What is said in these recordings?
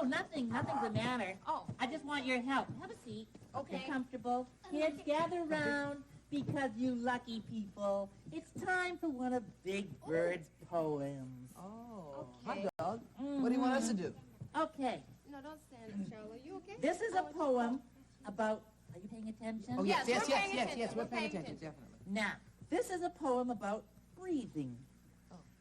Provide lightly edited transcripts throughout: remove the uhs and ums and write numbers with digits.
nothing's the matter. Oh. I just want your help. Have a seat. Okay. Get comfortable. Kids, gather round because you lucky people. It's time for one of Big Bird's poems. Oh, Okay. hot dog. What do you want us to do? Okay, No, don't stand up, Charlotte. You okay? this is a poem about... Are you paying attention? Oh, Yes, yes, we're yes, paying yes, attention. yes, we're We're paying paying attention, definitely. Now, this is a poem about breathing.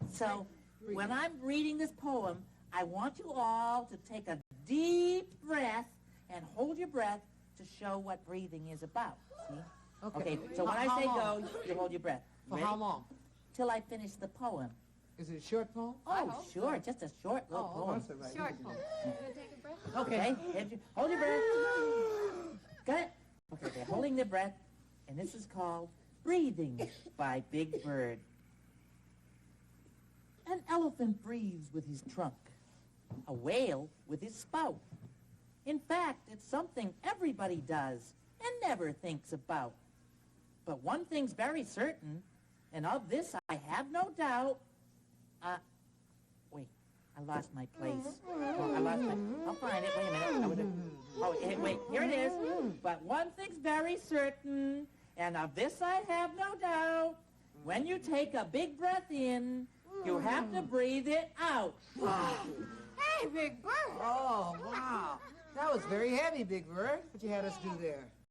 So, when I'm reading this poem, I want you all to take a deep breath and hold your breath to show what breathing is about. See? Okay, so when I How say long? go, you hold your breath. For Ready? how long? Till I finish the poem. Is it a short poem? Oh, hope sure, just a short little poem. Short poem. You gonna take a breath? Okay, hold your breath. Got it? Okay, they're holding their breath, and this is called Breathing by Big Bird. An elephant breathes with his trunk, a whale with his spout. In fact, it's something everybody does and never thinks about. But one thing's very certain, and of this I have no doubt. Wait, I lost my place. I'll find it. Wait a minute. Wait, here it is. But one thing's very certain, and of this I have no doubt. When you take a big breath in, you have to breathe it out. Hey, Big Bird. Oh, wow. That was very heavy, Big Bird, what you had us do there.